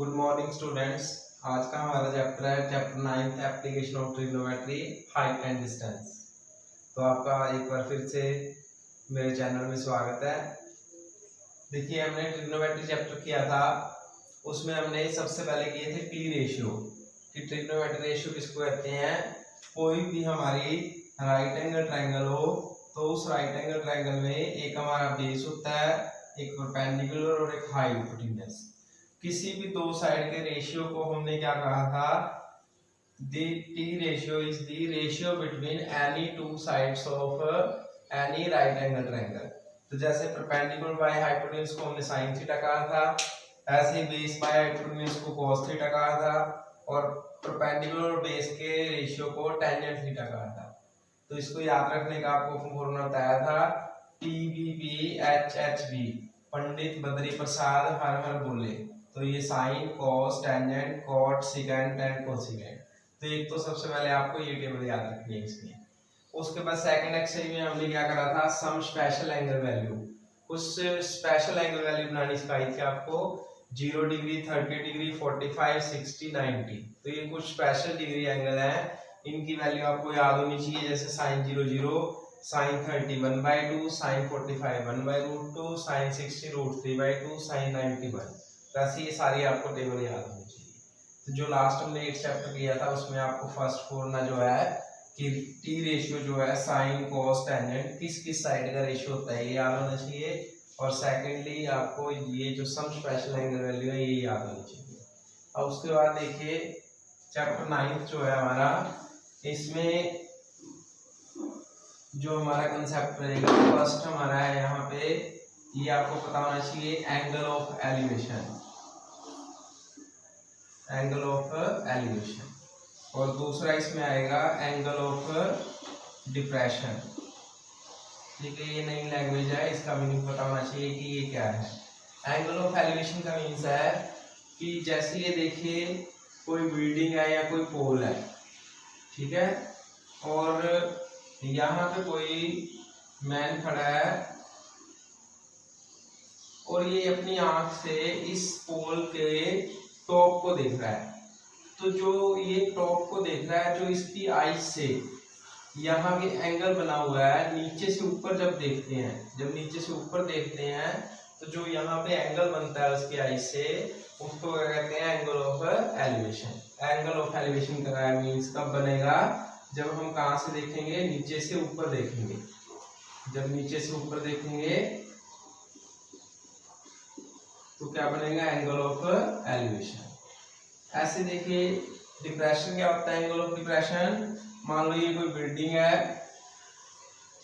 Good morning students. आज का हमारा चैप्टर है chapter 9 application of trigonometry height and distance. तो आपका एक बार फिर से मेरे चैनल में स्वागत है। देखिए, हमने ट्रिग्नोमेट्री चैप्टर किया था, उसमें हमने सबसे पहले किए थे टी रेशियो कि ट्रिग्नोमेट्री रेशियो किसको कहते हैं। कोई भी हमारी राइट एंगल ट्रायंगल हो तो उस राइट एंगल ट्रायंगल में एक हमारा बेस होता है, एक परपेंडिकुलर और एक हाइपोटेन्यूज। किसी भी दो साइड के रेशियो को हमने क्या कहा था, the T ratio is the ratio between any two sides of any right angle triangle. तो जैसे परपेंडिकुलर बाय हाइपोटेन्यूज को हमने साइन थीटा कहा था, ऐसे बेस बाय हाइपोटेन्यूज को cos थीटा कहा था, और परपेंडिकुलर और बेस के रेशियो को टेंजेंट थीटा कहा था। तो इसको याद रखने का आपको फॉर्मूला बताया था, TBB पंडित बद्री प्रसाद हर हर बोले। तो ये sine, cos, tangent, cot, secant and cosecant. तो एक तो सबसे पहले आपको ये टेबल याद रखनी है इसमें। उसके बाद सेकंड एक्सरसाइज में हमने क्या करा था, सम स्पेशल एंगल वैल्यू। उस स्पेशल एंगल वैल्यू बनानी सिखाई थी आपको, 0 डिग्री, 30 डिग्री, 45, 60, 90। तो ये कुछ स्पेशल डिग्री एंगल है, इनकी वैल्यू आपको याद होनी चाहिए। जैसे sine 0 0, sine 30 1/2, sine 45 1/√2, sine 60 √3/2, sine 90 1। वैसे ये सारी आपको टेबल याद होनी चाहिए। तो जो लास्ट हमने एक चैप्टर किया था उसमें आपको फर्स्ट फॉर्मूला जो है कि टी रेशियो जो है साइन, कॉस, टेंजेंट किस किस साइड का रेशियो होता है ये याद होना चाहिए। और सेकेंडली आपको ये जो सम स्पेशल एंगल वैल्यू है ये याद होनी चाहिए। अब उसके बाद देखिए चैप्टर 9 जो है हमारा, इसमें जो हमारा कंसेप्ट रहेगा फर्स्ट हमारा है यहाँ पे, ये आपको पता होना चाहिए angle of elevation, angle of elevation. और दूसरा इसमें आएगा एंगल ऑफ डिप्रेशन। ठीक है, ये नई लैंग्वेज है, इसका मीनिंग पता होना चाहिए कि ये क्या है। एंगल ऑफ एलिवेशन का मीन्स है कि जैसे ये देखिए कोई बिल्डिंग है या कोई पोल है, ठीक है, और यहाँ पे कोई मैन खड़ा है और ये अपनी आंख से इस पोल के टॉप को देख रहा है। तो जो ये टॉप को देख रहा है, जो इसकी आईज से यहाँ भी एंगल बना हुआ है, नीचे से ऊपर जब देखते हैं, जब नीचे से ऊपर देखते हैं तो जो यहाँ पे एंगल बनता है उसकी आईज से, उसको क्या कहते हैं, angle of elevation. Angle of elevation का मीन्स कब बनेगा, जब हम कहाँ से देखेंगे, नीचे से ऊपर देखेंगे। जब नीचे से ऊपर देखेंगे तो क्या बनेगा, एंगल ऑफ एलिवेशन। ऐसे देखिए डिप्रेशन क्या होता है, एंगल ऑफ डिप्रेशन। मान लो ये कोई बिल्डिंग है,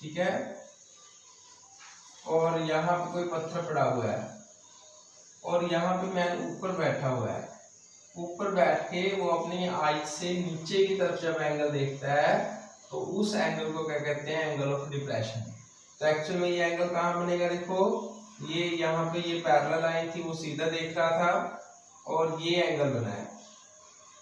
ठीक है, और यहाँ पे कोई पत्थर पड़ा हुआ है और यहाँ पे मैन ऊपर बैठा हुआ है। ऊपर बैठ के वो अपनी आईज से नीचे की तरफ जब एंगल देखता है तो उस एंगल को क्या कहते हैं, एंगल ऑफ डिप्रेशन। तो एक्चुअली में ये एंगल कहाँ बनेगा, देखो ये यहाँ पे ये पैरेलल लाइन थी, वो सीधा देख रहा था और ये एंगल बना है।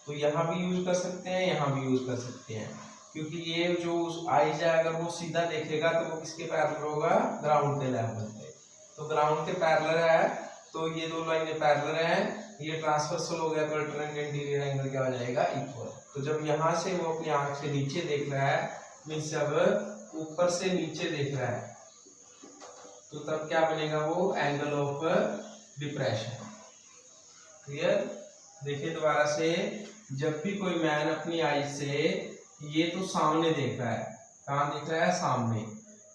तो यहाँ भी यूज कर सकते हैं, यहाँ भी यूज कर सकते हैं, क्योंकि ये जो आईज है अगर वो सीधा देखेगा तो वो किसके पैरेलल होगा, ग्राउंड के लेवल पे। तो ग्राउंड के पैरेलल है, तो ये दो लाइनें पैरेलल हैं, ये ट्रांसवर्सल हो गया तो अल्टरनेट इंटीरियर एंगल क्या हो जाएगा, इक्वल। तो जब यहाँ से वो अपनी आंख से नीचे देख रहा है, मीन्स जब ऊपर से नीचे देख रहा है, तो तब क्या बनेगा, वो एंगल ऑफ डिप्रेशन। क्लियर। देखिए दोबारा से, जब भी कोई मैन अपनी आईज से, ये तो सामने देख रहा है, कहाँ देख रहा है, सामने।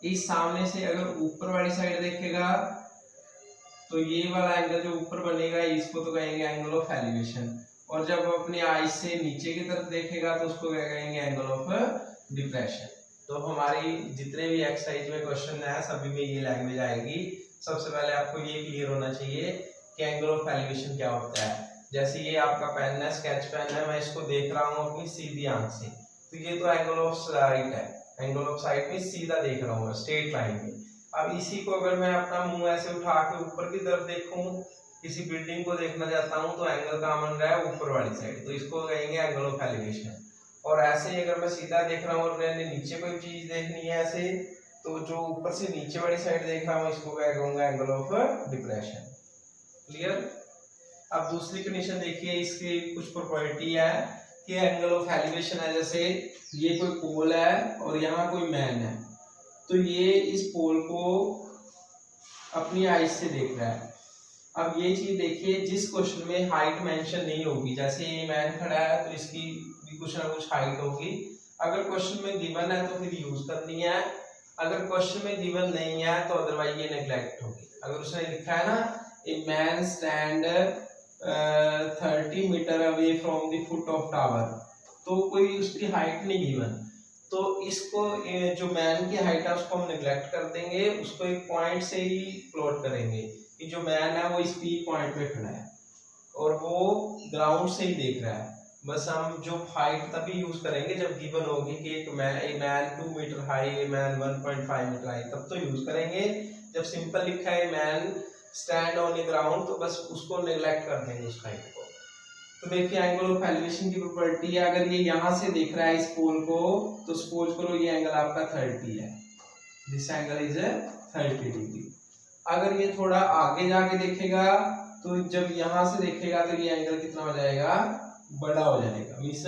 इस सामने से अगर ऊपर वाली साइड देखेगा तो ये वाला एंगल जो ऊपर बनेगा इसको तो कहेंगे एंगल ऑफ एलिवेशन। और जब अपनी आईज से नीचे की तरफ देखेगा तो उसको क्या कहेंगे, एंगल ऑफ डिप्रेशन। तो हमारी जितने भी एक्सरसाइज में क्वेश्चन है सभी में ये लैंग्वेज आएगी। सबसे पहले आपको ये क्लियर होना चाहिए कि एंगल ऑफ एलिवेशन क्या होता है। जैसे ये आपका पेन है, स्केच पेन है, मैं इसको देख रहा हूँ अपनी सीधी आंख से, तो ये तो एंगल ऑफ साइड है, एंगल ऑफ साइड में सीधा देख रहा हूँ स्ट्रेट लाइन में। अब इसी को अगर मैं अपना मुंह ऐसे उठा के ऊपर की तरफ देखूं, किसी बिल्डिंग को देखना चाहता हूं, तो एंगल कहाँ बन रहा है, ऊपर वाली साइड, तो इसको कहेंगे एंगल ऑफ एलिवेशन। और ऐसे ही अगर मैं सीधा देख रहा हूँ और मैंने नीचे कोई चीज देखनी है ऐसे, तो जो ऊपर से नीचे वाली साइड देख रहा हूँ इसको क्या कहूंगा, एंगल ऑफ डिप्रेशन। क्लियर। अब दूसरी कंडीशन देखिए, इसकी कुछ प्रॉपर्टी है कि एंगल ऑफ एलिवेशन है, जैसे ये कोई पोल है और यहाँ कोई मैन है, तो ये इस पोल को अपनी आइज से देख रहा है। अब ये चीज देखिए, जिस क्वेश्चन में हाइट मेंशन नहीं होगी, जैसे ये मैन खड़ा है तो इसकी भी कुछ ना कुछ हाइट होगी, अगर क्वेश्चन में गिवन है तो फिर यूज करनी है, अगर क्वेश्चन में गिवन नहीं है तो अदरवाइज ये नेग्लेक्ट होगी। अगर उसने लिखा है ना a man stand 30 metre away from the foot of tower, तो कोई उसकी हाइट नहीं गिवन, तो इसको जो मैन की हाइट है उसको हम नेग्लेक्ट कर देंगे, उसको एक पॉइंट से ही प्लॉट करेंगे कि जो मैन है वो इस पी पॉइंट पे खड़ा है और वो ग्राउंड से ही देख रहा है। बस हम जो हाइट तभी यूज करेंगे जब गिवन होगी कि एक man 2 metre high, a man 1.5 metre high, तब तो यूज करेंगे। जब सिंपल लिखा है man stand on the ground, तो बस उसको नेग्लेक्ट कर देंगे उस हाइट को। तो देखिए एंगल ऑफ एलिवेशन की प्रॉपर्टी है, अगर ये यहाँ से देख रहा है इस पोल को, तो सपोज करो ये एंगल आपका 30 है, दिस एंगल इज 30 डिग्री। अगर ये थोड़ा आगे जाके देखेगा तो जब यहाँ से देखेगा तो ये एंगल कितना हो जाएगा, बड़ा हो जाएगा। मीन्स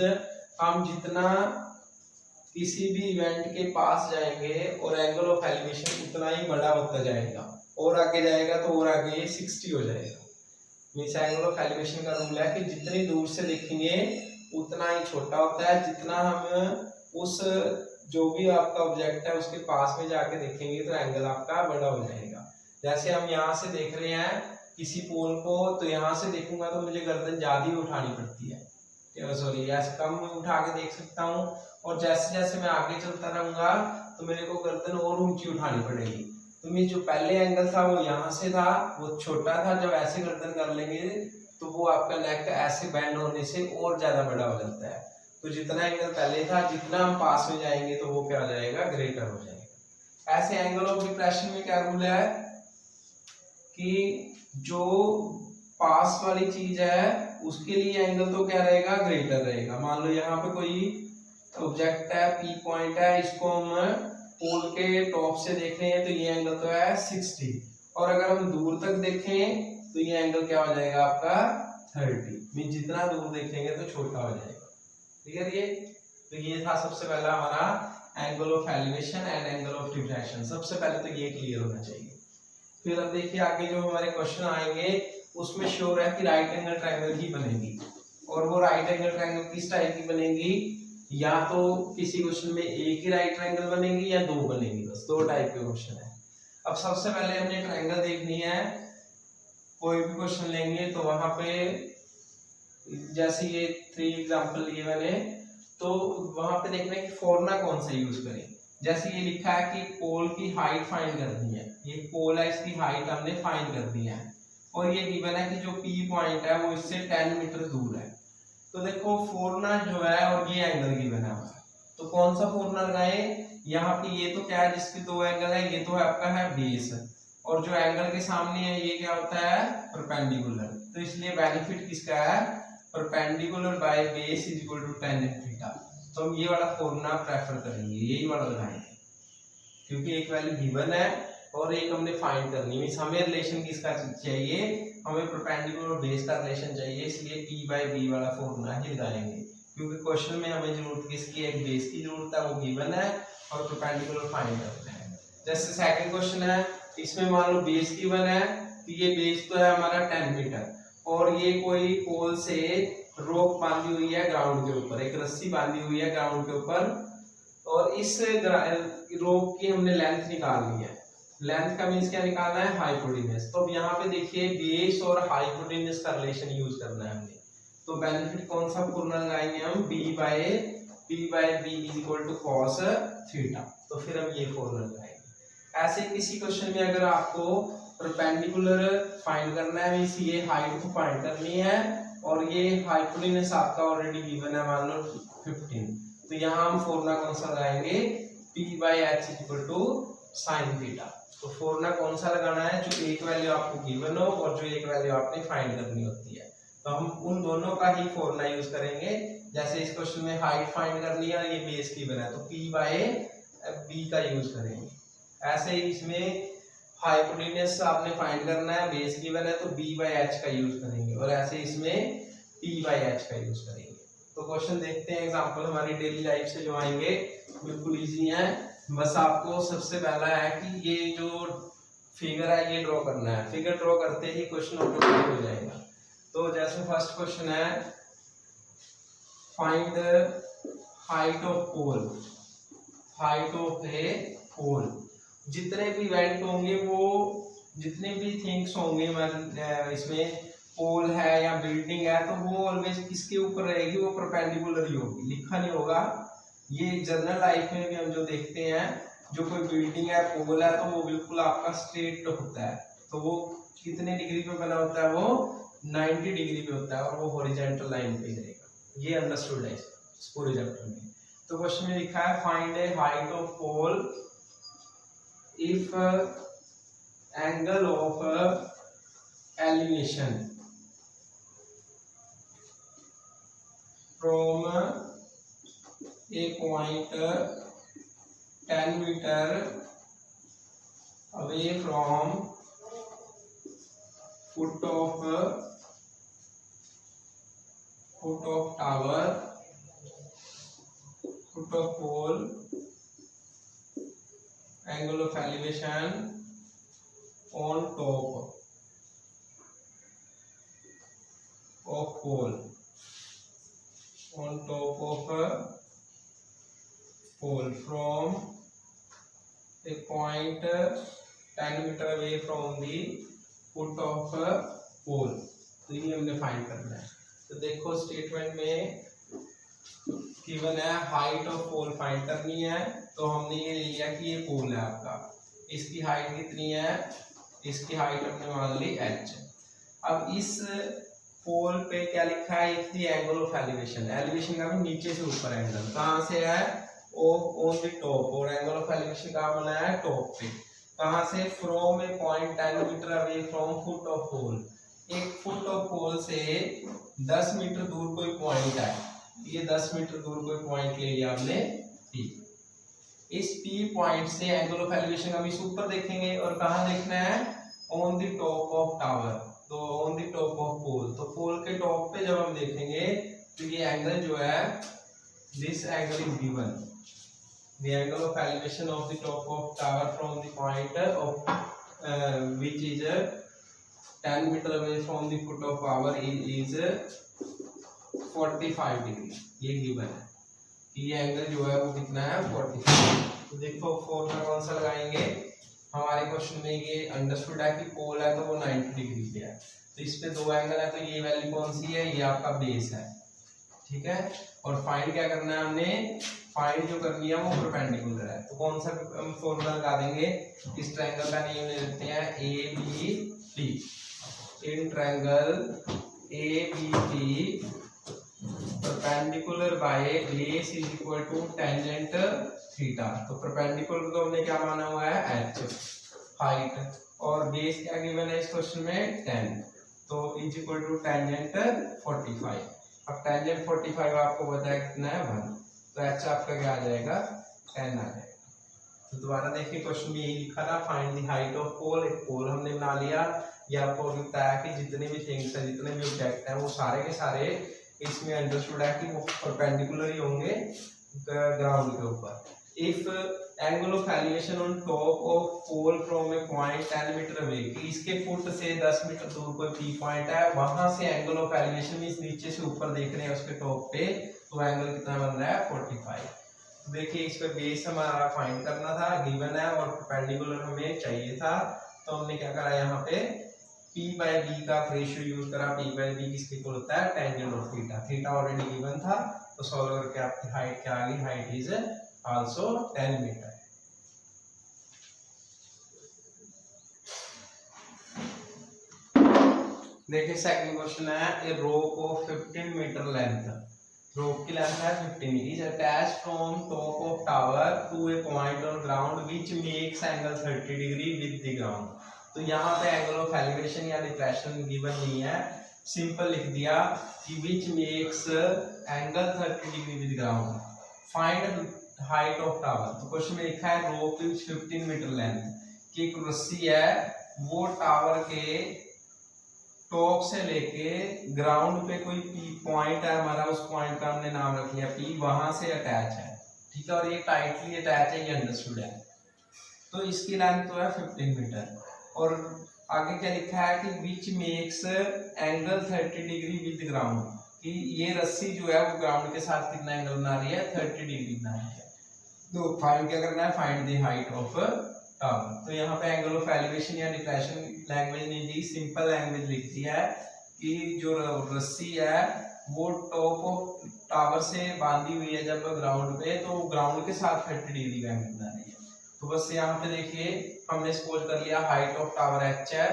हम जितना किसी भी इवेंट के पास जाएंगे और एंगल ऑफ एलिवेशन उतना ही बड़ा होता जाएगा, और आगे जाएगा तो और आगे 60 हो जाएगा। मीन्स एंगल ऑफ एलिवेशन का रूल है कि जितनी दूर से देखेंगे उतना ही छोटा होता है, जितना हम उस जो भी आपका ऑब्जेक्ट है उसके पास में जाके देखेंगे तो एंगल आपका बड़ा हो जाएगा। जैसे हम यहाँ से देख रहे हैं किसी पोल को, तो यहाँ से देखूंगा तो मुझे गर्दन ज्यादा ही उठानी पड़ती है, सॉरी ऐसे कम उठा के देख सकता हूँ, और जैसे जैसे मैं आगे चलता रहूंगा तो मेरे को गर्दन और ऊंची उठानी पड़ेगी। तो मेरी जो पहले एंगल था वो यहाँ से था, वो छोटा था, जब ऐसे गर्दन कर लेंगे तो वो आपका नेक ऐसे बेंड होने से और ज्यादा बड़ा हो जाता है। तो जितना एंगल पहले था, जितना हम पास में जाएंगे तो वो क्या हो जाएगा, ग्रेटर हो जाएगा। ऐसे एंगल ऑफ डिप्रेशन में क्या रूल है कि जो पास वाली चीज है उसके लिए एंगल तो क्या रहेगा, ग्रेटर रहेगा। मान लो यहाँ पे कोई ऑब्जेक्ट है, पी पॉइंट है, इसको हम पोल के टॉप से देख रहे हैं तो ये एंगल तो है 60, और अगर हम दूर तक देखें तो ये एंगल क्या हो जाएगा आपका 30। मीन जितना दूर देखेंगे तो छोटा हो जाएगा। क्लियर ये? तो ये था सबसे पहला हमारा angle of elevation and angle of diffraction. सबसे पहले तो ये क्लियर होना चाहिए। फिर अब देखिए आगे जो हमारे क्वेश्चन आएंगे उसमें श्योर है कि राइट एंगल ट्रायंगल ही बनेगी, और वो राइट एंगल ट्रायंगल किस टाइप की बनेगी, या तो किसी क्वेश्चन में एक ही राइट ट्रायंगल बनेगी या दो बनेगी, बस दो टाइप के क्वेश्चन है। अब सबसे पहले हमने ट्रायंगल देखनी है, कोई भी क्वेश्चन लेंगे तो वहां पे जैसे ये 3 एग्जांपल लिए मैंने, तो वहां पे देखना है कि फॉर्मूला कौन सा यूज करें। जैसे ये लिखा है कि पोल की हाइट फाइंड करनी है, ये पोल है इसकी हाइट हमने फाइंड कर दी है, और ये गिवन है कि जो पी पॉइंट है वो इससे 10 मीटर दूर है। तो देखो फॉर्मूला जो है और ये एंगल गिवन है हमारा, तो कौन सा फॉर्मूला लगाएं। यहाँ पे ये तो क्या है, जिसके दो एंगल है, ये तो आपका है बेस, और जो एंगल के सामने है ये क्या होता है, परपेंडिकुलर। तो इसलिए बेनिफिट किसका है, perpendicular by base is equal to tan theta. तो हम ये वाला फॉर्मूला प्रेफर करेंगे, यही वाला लगाएंगे, क्योंकि एक वैल्यू गिवन है और एक हमने फाइंड करनी है। हमें रिलेशन किसका चाहिए, हमें परपेंडिकुलर बेस का रिलेशन चाहिए, इसलिए p बाय b वाला फॉर्मूला ही लगाएंगे, क्योंकि क्वेश्चन में हमें जरूरत किसकी है, एक बेस की जरूरत है, वो गिवन है, और परपेंडिकुलर फाइंड करना है। जैसे सेकंड क्वेश्चन है, इसमें मान लो बेस गिवन है, तो ये बेस तो है हमारा 10 मीटर, और ये कोई पोल से रोप बांधी हुई है ग्राउंड के ऊपर, एक रस्सी बांधी हुई है ग्राउंड के ऊपर, और इस रोप की हमने लेंथ निकालनी है। लेंथ का मींस क्या निकालना है, हाइपोटेन्यूज। तो अब यहाँ पे देखिए बेस और हाइपोटेन्यूज का रिलेशन यूज करना है हमने, तो बेनिफिट कौन सा फॉर्मूला लगाएंगे हम, p by b is equal to cos theta. तो फिर हम ये फॉर्मूला लगाएंगे। ऐसे किसी क्वेश्चन में अगर आपको परपेंडिकुलर फाइंड करना है, मींस ये हाइट को फाइंड करनी है, और ये हाइपोटेन्यूज आपका ऑलरेडी गिवन है, मान लो 15, तो यहाँ हम फॉर्मूला कौन सा लगाएंगे, p by h is equal to sin theta. तो फॉर्मूला कौन सा लगाना है, जो एक वैल्यू आपको गिवन हो और जो एक वैल्यू आपने फाइंड करनी होती है, तो हम उन दोनों का ही फॉर्मूला यूज करेंगे। जैसे इस क्वेश्चन में हाइट फाइंड करनी है, ये बेस गिवन है, तो p बाय b का यूज करेंगे। ऐसे ही इसमें हाइपोटेन्यूज आपने फाइंड करना है, बेस गिवन है तो b/h का यूज करेंगे और ऐसे इसमें p/h का यूज करेंगे। तो क्वेश्चन देखते हैं, एग्जांपल हमारी डेली लाइफ से जो आएंगे बिल्कुल इजी है। बस आपको सबसे पहला है कि ये जो फिगर है ये ड्रॉ करना है। फिगर ड्रॉ करते ही क्वेश्चन ऑटोमेटिक हो जाएगा। तो जैसे फर्स्ट क्वेश्चन है, find the height of pole. Height of a pole, जितने भी इवेंट होंगे वो जितने भी थिंग्स होंगे इसमें पोल है या बिल्डिंग है तो वो ऑलवेज किसके ऊपर रहेगी, वो परपेंडिकुलर ही होगी, लिखा नहीं होगा। ये जनरल लाइफ में भी हम जो देखते हैं, जो कोई बिल्डिंग है पोल है तो वो बिल्कुल आपका स्ट्रेट होता है। तो वो कितने डिग्री पे बना होता है, वो 90 डिग्री पे होता है और वो हॉरिजॉन्टल लाइन पे रहेगा। ये अंडरस्टूड है इस पूरे चैप्टर में। तो क्वेश्चन में लिखा है find a height of pole if angle of elevation from a point 10 meter away from foot of tower, foot of pole, angle of elevation on top of pole, on top of a pole from a point 10 meter away from the foot of a pole। तो ये हमने find करना है। तो देखो statement में given है height of pole find करनी है। तो हमने ये ले लिया कि ये पोल है आपका, इसकी हाइट कितनी है, इसकी हाइट हमने मान ली h। अब इस पोल पे क्या लिखा है, if the angle of elevation, elevation का भी नीचे से ऊपर एंगल कहाँ से है, ऑन द टॉप, और एंगल ऑफ एलिवेशन कहाँ बना है, टॉप पे। कहाँ से, from a point 10 metre away from foot of pole, एक फुट ऑफ पोल से 10 मीटर दूर कोई पॉइंट है। ये 10 मीटर दूर कोई पॉइंट ले लिया हमने P। इस P पॉइंट से एंगल ऑफ एलिवेशन हम इस ऊपर देखेंगे और कहाँ देखना है, on the top of tower. तो ऑन द टॉप ऑफ पोल, तो पोल के टॉप पे जब हम देखेंगे तो ये एंगल जो है, this angle is given, the angle of elevation of the top of tower from the point of which is 10 metre away from the foot of tower is 45 degree. ये गिवन है कि ये एंगल जो है वो कितना है, 45। तो देखो फॉर्मूला कौन सा लगाएंगे, हमारे क्वेश्चन में ये अंडरस्टूड है कि पोल है तो वो 90 डिग्री पे है। तो इस पे दो एंगल है, तो ये वैल्यू कौन सी है, ये आपका बेस है, ठीक है। और फाइंड क्या करना है हमने, फाइंड जो करनी है वो परपेंडिकुलर है। तो कौन सा हम फॉर्मूला लगा देंगे, इस ट्रायंगल का नेम ले लेते हैं ABD। In triangle ABD perpendicular by base is equal to tangent theta. तो परपेंडिकुलर को हमने क्या माना हुआ है, h हाइट, और बेस क्या गिवन है इस क्वेश्चन में 10, तो इज इक्वल टू टेंजेंट 45। अब टेंजेंट 45 आपको पता है कितना है, 1, तो h आपका क्या आ जाएगा, 10 आ जाएगा। तो दोबारा देखिए क्वेश्चन में यही लिखा था, find the height of pole. एक पोल हमने बना लिया, ये आपको बताया कि जितने भी थिंग्स हैं, जितने भी ऑब्जेक्ट हैं, वो सारे के सारे इसमें अंडरस्टूड है कि वो परपेंडिकुलर ही होंगे ग्राउंड के ऊपर। If angle of elevation on top of pole from a point 10 metre away, कि इसके फुट से 10 मीटर दूर कोई पी पॉइंट है, वहां से एंगल ऑफ एलिवेशन मींस नीचे से ऊपर देख रहे हैं उसके टॉप पे, तो एंगल कितना बन रहा है, 45। देखिए इस पे बेस हमारा फाइंड करना था, गिवन है, और परपेंडिकुलर हमें चाहिए था। तो हमने क्या करा, यहाँ पे P/B का रेशियो यूज करा। P/B किसके इक्वल होता है, tangent of theta. Theta already given था, तो सॉल्व करके आपकी हाइट क्या आ गई, हाइट इज आल्सो 10 मीटर। देखिए सेकंड क्वेश्चन है, a rope of 15 metre length, rope की लेंथ है 15, is attached from top of tower to a point on ground which makes angle 30 degree with the ground. तो यहाँ पे angle of elevation या depression given नहीं है, simple लिख दिया कि which makes angle 30 degree with ground, find height of tower. तो क्वेश्चन में लिखा है रोप इज 15 मीटर लेंथ, कि एक रस्सी है वो टावर के टॉप से लेके ग्राउंड पे कोई पी पॉइंट है हमारा, उस पॉइंट का हमने नाम रख लिया पी, वहां से अटैच है, ठीक है, और ये टाइटली अटैच है, ये अंडरस्टूड है। तो इसकी लेंथ तो है 15 मीटर। और आगे क्या लिखा है कि which makes angle 30 degree with ground, कि ये रस्सी जो है वो ग्राउंड के साथ कितना एंगल बना रही है, 30 डिग्री बना रही है। तो फाइंड क्या करना है, find the height of tower. तो यहाँ पे एंगल ऑफ एलिवेशन या डिप्रेशन लैंग्वेज नहीं दी, सिंपल लैंग्वेज लिख दिया है कि जो रस्सी है वो टॉप ऑफ टावर से बांधी हुई है जब ग्राउंड पे, तो ग्राउंड के साथ 30 डिग्री का एंगल बना रही है। तो बस यहाँ पे देखिए हमने सपोज कर लिया हाइट ऑफ टावर h है,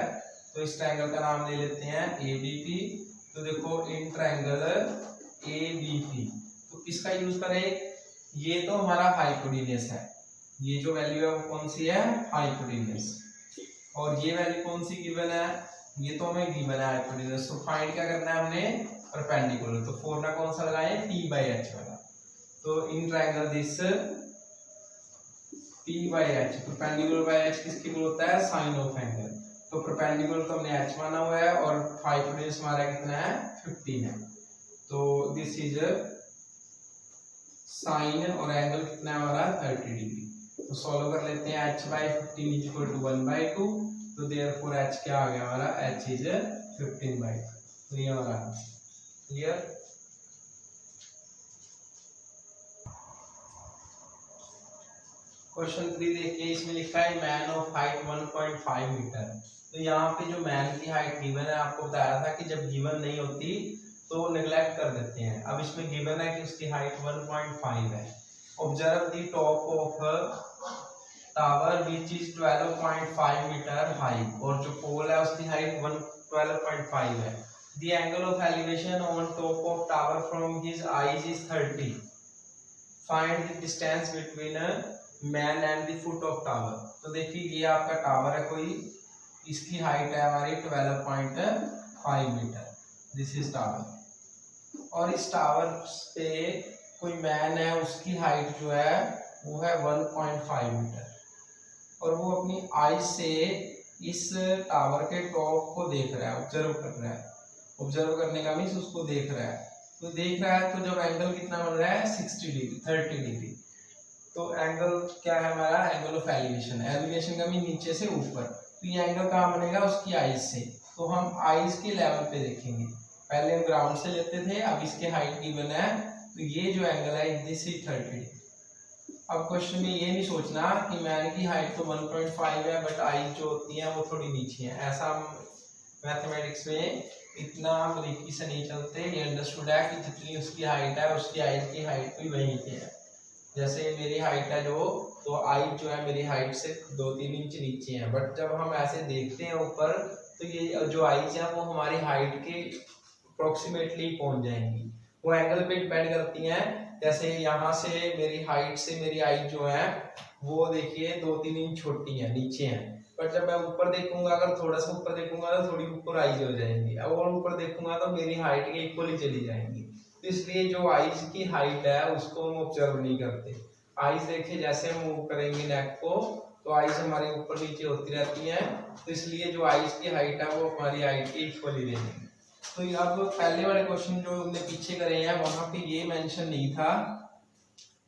तो इस ट्रायंगल का नाम ले लेते हैं ABP। तो देखो इन ट्रायंगल ABP, तो किसका यूज करें, ये तो हमारा हाइपोटेन्यूज है, ये जो वैल्यू है वो कौन सी है, हाइपोटेन्यूज, और ये वैल्यू कौन सी गिवन है, ये तो हमें गिवन है हाइपोटेन्यूज। तो फाइंड क्या करना है हमने, परपेंडिकुलर, तो फॉर्मूला कौन सा लगाए, P/H वाला। तो in triangle this P/H, perpendicular by H किसकी बोलता है, साइन ऑफ एंगल। तो परपेंडिकुलर तो हमने H माना हुआ है और हाइपोटेन्यूज हमारा कितना है, 15 है। तो दिस इज साइन और एंगल कितना है हमारा, 30 डिग्री। तो सॉल्व कर लेते हैं, h/15 = 1/2, तो देयरफॉर h क्या आ गया हमारा, h इज 15/2। तो ये हमारा क्लियर। क्वेश्चन 3 देखिए, इसमें लिखा है मैन ऑफ हाइट 1.5 मीटर। तो यहाँ पे जो मैन की हाइट गिवन है, आपको बताया था कि जब गिवन नहीं होती तो नेग्लेक्ट कर देते हैं। अब इसमें गिवन है कि उसकी हाइट 1.5 है। Observe the top of tower which is 12.5 metre high, और जो पोल है उसकी हाइट 12.5 है। The angle of elevation on top of tower from his eyes is 30। Find the distance between man and the foot of tower. तो देखिए ये आपका tower है कोई, इसकी हाइट है हमारी 12.5 मीटर, दिस इज टावर, और इस टावर पे कोई मैन है, उसकी हाइट जो है वो है 1.5 मीटर, और वो अपनी आई से इस टावर के टॉप को देख रहा है, ऑब्जर्व कर रहा है। ऑब्जर्व करने का मीन्स उसको देख रहा है, तो देख रहा है, तो जब एंगल कितना बन रहा है, 60 डिग्री, 30 डिग्री। तो एंगल क्या है हमारा, एंगल ऑफ एलिवेशन है, एलिवेशन का मीन नीचे से ऊपर। तो ये एंगल कहाँ बनेगा, उसकी आईज से। तो हम आईज के लेवल पे देखेंगे, पहले हम ग्राउंड से लेते थे, अब इसके हाइट गिवन है, तो ये जो एंगल है दिस इज 30। अब क्वेश्चन में ये नहीं सोचना कि मैन की हाइट तो 1.5 है बट आईज जो होती है वो थोड़ी नीचे है, ऐसा मैथमेटिक्स में इतना बारीकी से नहीं चलते। ये अंडरस्टूड है कि जितनी उसकी हाइट है उसकी आईज की हाइट भी वहीं पे है। जैसे मेरी हाइट है जो, तो आईज जो है मेरी हाइट से 2-3 इंच नीचे है, बट जब हम ऐसे देखते हैं ऊपर, तो ये जो आईज है वो हमारी हाइट के अप्रोक्सीमेटली पहुंच जाएंगी। वो एंगल पे डिपेंड करती हैं, जैसे यहाँ से मेरी हाइट से मेरी आईज जो है वो देखिए 2-3 इंच छोटी है, नीचे है, बट जब मैं ऊपर देखूंगा, अगर थोड़ा सा ऊपर देखूंगा तो थोड़ी ऊपर आईज हो जाएंगी, और ऊपर देखूंगा तो मेरी हाइट के इक्वली चली जाएंगी। तो इसलिए जो आईज की हाइट है उसको हम ऑब्जर्व नहीं करते। आईज देखिए जैसे हम मूव करेंगे नेक को, तो आईज हमारे ऊपर नीचे होती रहती है, तो इसलिए जो आईज की हाइट है वो हमारी हाइट के इक्वली रहेगी। तो अब पहले वाले क्वेश्चन जो हमने पीछे करे हैं वहां पे ये मेंशन नहीं था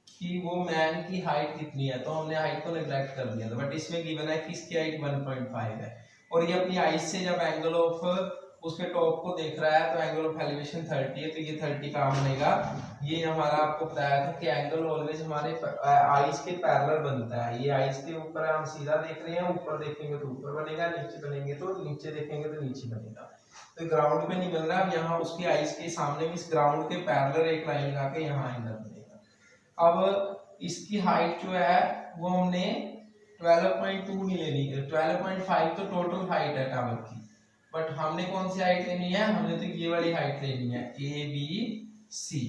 कि वो मैन की हाइट कितनी है, तो हमने हाइट को नेग्लेक्ट कर दिया था, बट इसमें गिवन है कि इसकी हाइट 1.5 है, और ये अपनी आईज से जब एंगल ऑफ उसके टॉप को देख रहा है, तो एंगल ऑफ एलिवेशन 30 है, तो ये 30 कहाँ बनेगा, ये हमारा आपको बताया था कि एंगल ऑलवेज हमारे आईज के पैरेलल बनता है। ये आईज के ऊपर हम सीधा देख रहे हैं, ऊपर देखेंगे तो ऊपर बनेगा, नीचे बनेंगे तो नीचे देखेंगे तो नीचे बनेगा। तो ग्राउंड पे नहीं मिल रहा, अब यहाँ उसकी आईज के सामने भी इस ग्राउंड के पैरेलल एक लाइन लगा के यहाँ एंगल बनेगा। अब इसकी हाइट जो है वो हमने 12.2 नहीं लेनी है, 12.5 तो टोटल हाइट है टावर की, बट हमने कौन सी हाइट लेनी है, हमने तो ये वाली हाइट लेनी है ABC।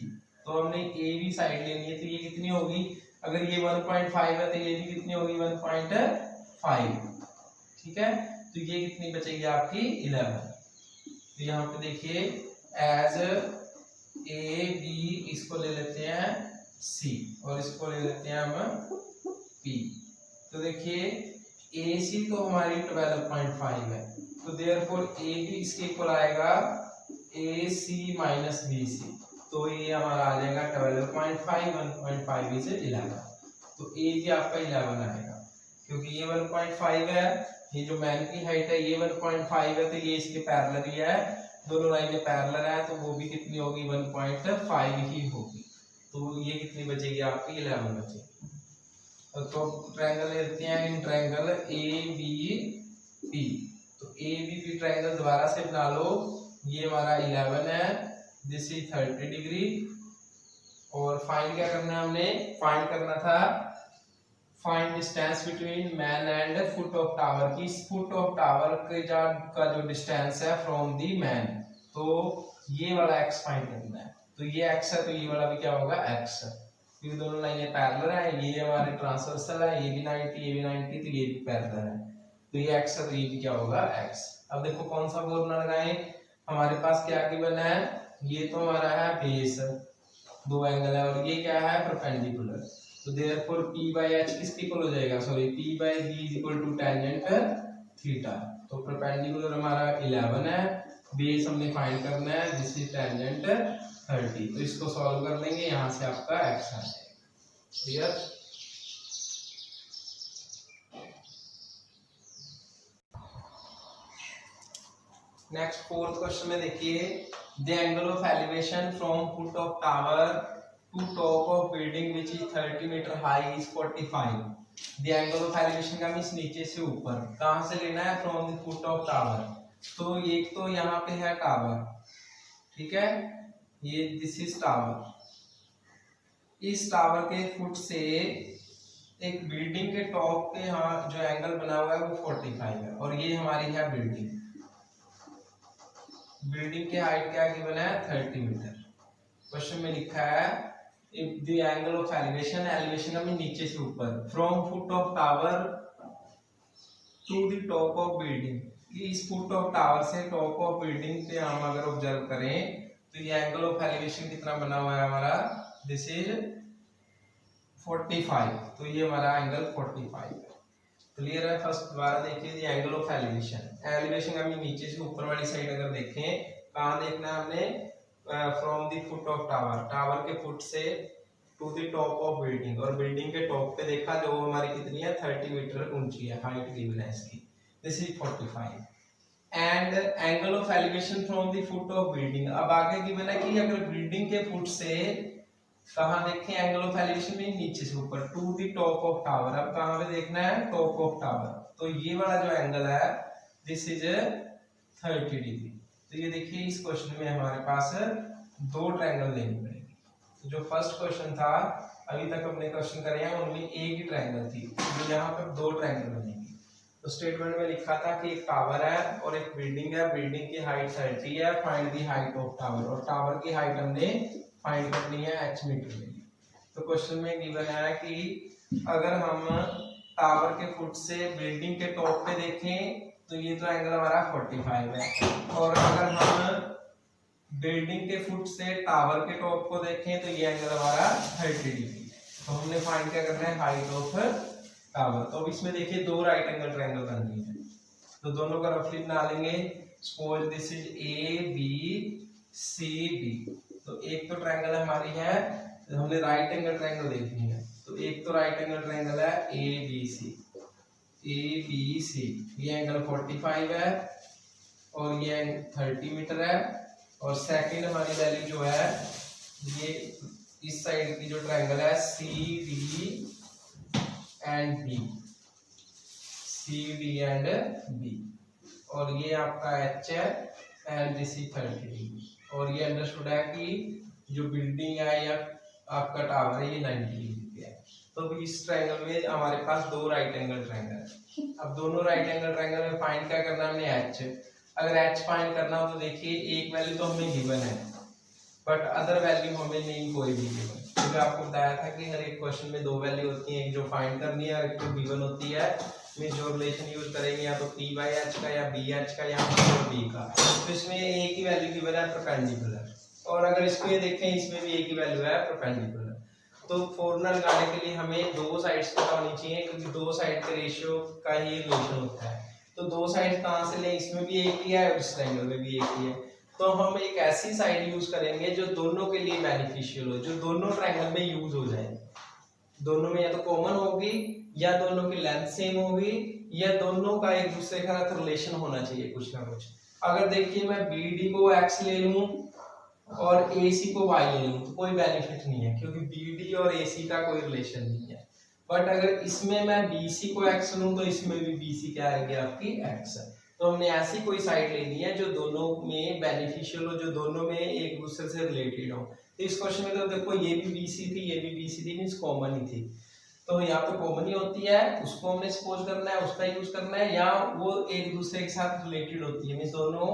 तो हमने AB साइड लेनी है, तो ये कितनी होगी, अगर ये 1.5 है तो ये भी कितनी होगी, 1.5, ठीक है। तो ये कितनी बचेगी आपकी 11। तो यहाँ पे देखिए एज AB, इसको ले लेते हैं C और इसको ले लेते हैं हम P। तो देखिए AC तो हमारी 12.5 है, तो देयरफॉर AB इसके इक्वल आएगा AC माइनस BC, तो ये हमारा आ जाएगा 12.5, 1.5 से 11, तो A भी आपका 11 आएगा, क्योंकि ये 1.5 है, ये जो मैन की हाइट है ये 1.5 है, तो ये इसके पैरेलल ही है, दोनों लाइनें पैरेलल है, तो वो भी कितनी होगी 1.5 ही होगी, तो ये कितनी बचेगी आपकी 11 बचेगी। तो ट्रायंगल लेते हैं इन ट्रायंगल ABP, तो ABP ट्रायंगल दोबारा से बना लो, ये हमारा 11 है, दिस इज 30 डिग्री, और फाइंड क्या करना है हमने, फाइंड करना था find distance between man and foot of tower की, फुट ऑफ टावर का जो डिस्टेंस है फ्रॉम दी मैन, तो ये वाला x फाइंड करना है, तो ये x है, तो ये वाला भी क्या होगा x, क्योंकि दोनों लाइनें पैरेलल है, ये हमारे ट्रांसवर्सल है, ये भी 90 ये भी 90, तो ये भी पैरेलल है, तो ये x है, तो ये भी क्या होगा x। अब देखो कौन सा फॉर्मूला लगाएं, हमारे पास क्या गिवन है, ये तो हमारा है बेस, दो एंगल है, और ये क्या है परपेंडिकुलर, तो देयरफॉर P by H किसके इक्वल हो जाएगा, sorry P by B is equal to tangent theta, तो परपेंडिकुलर हमारा 11 है, बेस हमने फाइंड करना है, दिस इज टेंजेंट 30, तो इसको सॉल्व कर लेंगे, यहाँ से आपका x आ जाएगा, क्लियर। नेक्स्ट फोर्थ क्वेश्चन में देखिए, the angle of elevation from foot of tower to top of building which is 30 metre high is 45, the angle of elevation का मींस नीचे से ऊपर, कहां से लेना है, from the foot of tower, तो एक तो यहाँ पे है टावर, ठीक है, ये दिस इज टावर, इस टावर के फुट से एक बिल्डिंग के टॉप पे यहाँ जो एंगल बना हुआ है वो 45 है, और ये हमारी है बिल्डिंग, बिल्डिंग की हाइट क्या गिवन है 30 मीटर, क्वेश्चन में लिखा है if the angle of elevation, elevation में नीचे से ऊपर, from foot of tower to the top of building, इस फुट ऑफ टावर से टॉप ऑफ बिल्डिंग पे हम अगर ऑब्जर्व करें, तो ये एंगल ऑफ एलिवेशन कितना बना हुआ है हमारा, दिस इज 45, तो ये हमारा एंगल 45 है, क्लियर है। फर्स्ट दोबारा देखिए the angle of elevation, elevation का भी नीचे से ऊपर वाली साइड अगर देखें, कहां देखना है हमने, from the foot of tower, tower के फुट से to the top of building, और बिल्डिंग के टॉप पे देखा जो हमारी कितनी है 30 मीटर ऊंची है, हाइट गिवन है इसकी, this is 45, and angle of elevation from the foot of building, अब आगे गिवन है कि अगर बिल्डिंग के फुट से कहां देखें, एंगल ऑफ एलिवेशन में नीचे से ऊपर to the top of tower, अब कहां पे देखना है, टॉप ऑफ टावर, तो ये वाला जो एंगल है दिस इज 30 डिग्री, तो ये देखिए इस क्वेश्चन में हमारे पास दो ट्रायंगल लेने पड़ेंगे, तो जो फर्स्ट क्वेश्चन था अभी तक हमने क्वेश्चन करे हैं उनमें एक ही ट्रायंगल थी, तो यहाँ पर दो ट्रायंगल बनेंगे, तो स्टेटमेंट में लिखा था कि एक टावर है और एक बिल्डिंग है, बिल्डिंग की हाइट 30 है, find the height of tower, और टावर की हाइट हमने फाइंड करनी है h मीटर में, तो क्वेश्चन में गिवन है कि अगर हम टावर के फुट से बिल्डिंग के टॉप पे देखें तो ये तो एंगल हमारा 45 है, और अगर हम बिल्डिंग के फुट से टावर के टॉप को देखें तो ये एंगल हमारा 30 डिग्री, तो हमने फाइंड क्या करना है, हाइट ऑफ टावर, तो अब इसमें देखिए दो राइट एंगल ट्रायंगल बन रही है, तो दोनों का रफली बना लेंगे, सपोज दिस इज ABCD, तो एक तो ट्रायंगल हमारी है, तो हमने राइट एंगल ट्रायंगल देखनी है, तो एक तो राइट एंगल ट्रायंगल है ABC, ये एंगल 45 है और ये 30 मीटर है, और सेकंड हमारी वैल्यू जो है ये इस साइड की जो ट्रायंगल है CD एंड B, और ये आपका H है एंड दिस इज 30 डिग्री, और ये अंडरस्टूड है कि जो बिल्डिंग है या आपका टावर है ये 90 डिग्री पे है, तो इस ट्रायंगल में हमारे पास दो राइट एंगल ट्रायंगल है, अब दोनों राइट एंगल ट्रायंगल में फाइंड क्या करना है हमने H, अगर H फाइंड करना हो तो देखिए एक वैल्यू तो हमें गिवन है बट अदर वैल्यू हमें नहीं कोई भी गिवन, क्योंकि आपको बताया था कि हर एक क्वेश्चन में दो वैल्यू होती है, एक जो फाइंड करनी है और एक जो गिवन होती है, में जो रिलेशन यूज करेंगे या तो P by H का या BH का या B का, तो इसमें एक ही वैल्यू गिवन है परपेंडिकुलर, और अगर इसको ये देखें इसमें भी एक ही वैल्यू है परपेंडिकुलर, तो फॉर्मूला लगाने के लिए हमें दो साइड्स पता होनी चाहिए, क्योंकि दो साइड के रेशियो का ही रिलेशन होता है। तो दो साइड कहाँ से लें, इसमें भी एक ही है और इस ट्रायंगल में भी एक ही है। तो हम एक ऐसी साइड यूज करेंगे जो दोनों के लिए बेनिफिशियल हो, जो दोनों ट्रायंगल में यूज हो जाए। दोनों में या तो कॉमन होगी, या दोनों की लेंथ सेम होगी, या दोनों का एक दूसरे के साथ रिलेशन होना चाहिए कुछ ना कुछ। अगर देखिए मैं BD को x ले लूं और AC को y ले लूं तो कोई बेनिफिट नहीं है, क्योंकि BD और AC का कोई रिलेशन नहीं है। बट अगर इसमें मैं BC को x लूं तो इसमें भी BC क्या आएगी आपकी x। तो हमने ऐसी कोई साइड लेनी है जो दोनों में बेनिफिशियल हो, जो दोनों में एक दूसरे से रिलेटेड हो। तो इस क्वेश्चन में तो देखो ये भी BC थी, ये भी BC थी, मींस कॉमन ही थी। तो यहाँ पे कॉमन ही होती है, उसको हमने सपोज करना है, उसका यूज करना है, या वो एक दूसरे के साथ रिलेटेड होती है, मींस दोनों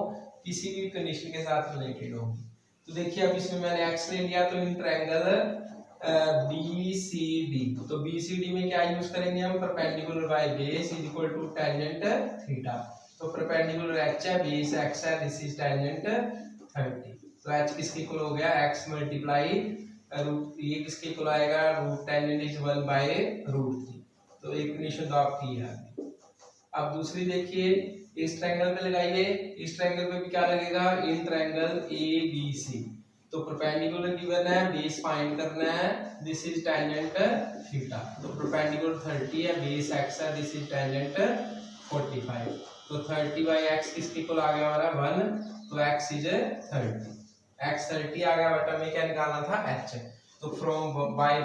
किसी भी कंडीशन के साथ रिलेटेड होगी। तो देखिए अब इसमें मैंने x ले लिया, तो इन ट्रायंगल BCD, तो BCD में क्या यूज करेंगे हम, perpendicular by base is equal to tangent theta. तो परपेंडिकुलर h है, बेस x है, दिस इज टेंजेंट 30। तो h किसके इक्वल हो गया, x मल्टीप्लाई रूट, ये किसके इक्वल आएगा, root tangent is 1 by root 3। तो एक कंडीशन तो आपकी है। अब दूसरी देखिए, इस ट्रायंगल पे लगाइए, इस ट्रायंगल पे भी क्या लगेगा, इन ट्रायंगल ABC। तो परपेंडिकुलर गिवन है, बेस फाइंड करना है, दिस इज टेंजेंट थीटा। तो परपेंडिकुलर 30 है, बेस x है, दिस इज टेंजेंट 45। तो 30 बाय x किसके इक्वल आ गया हमारा 1, तो x इज 30, x 30 आ गया, बट हमें क्या निकालना था h। तो फ्रॉम बाय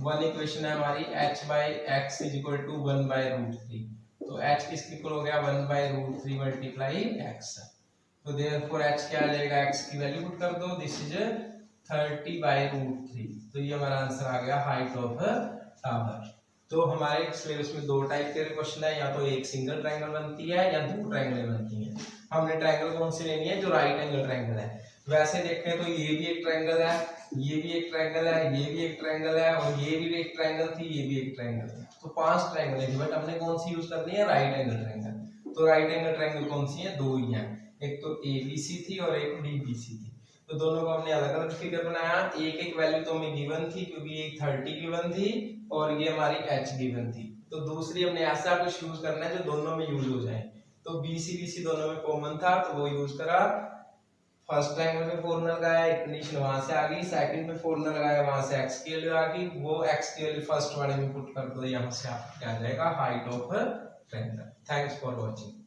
1 इक्वेशन है हमारी, h by x is equal to 1 by root 3। तो h किसके इक्वल हो गया, 1 बाय रूट 3 मल्टीप्लाई x। तो देयरफॉर h क्या आ जाएगा, x की वैल्यू पुट कर दो, दिस इज 30 बाय रूट 3। तो ये हमारा आंसर आ गया, हाइट ऑफ टावर। तो हमारे सिलेबस में दो टाइप के क्वेश्चन है, या तो एक सिंगल ट्रायंगल बनती है या दो ट्रायंगल बनती है। हमने ट्रायंगल कौन सी लेनी है, जो राइट एंगल ट्रायंगल है। वैसे देखें तो ये भी एक ट्रायंगल है, ये भी एक ट्रायंगल है, ये भी एक ट्रायंगल है, और ये भी एक ट्रायंगल थी, ये भी एक ट्रायंगल है। तो 5 ट्रायंगल है, बट हमने कौन सी यूज करनी है, राइट एंगल ट्रायंगल। तो राइट एंगल ट्रायंगल कौन सी है, दो ही हैं, एक तो ABC थी और एक DBC थी। तो दोनों को हमने अलग अलग फिगर बनाया, एक वैल्यू तो हमें गिवन थी, क्योंकि ये 30 गिवन थी और ये हमारी h गिवन थी। तो दूसरी हमने ऐसा कुछ यूज करना है जो दोनों में यूज हो जाए। तो BC दोनों में कॉमन था, तो वो यूज करा। फर्स्ट ट्रायंगल में फॉर्मूला लगाया, एक कंडीशन वहां से आ गई, सेकंड में फॉर्मूला लगाया, वहां से x की वैल्यू आ गई, वो x की वैल्यू फर्स्ट वाले में पुट कर दो, यहाँ से आपको क्या आ जाएगा, height of triangle. Thanks for watching.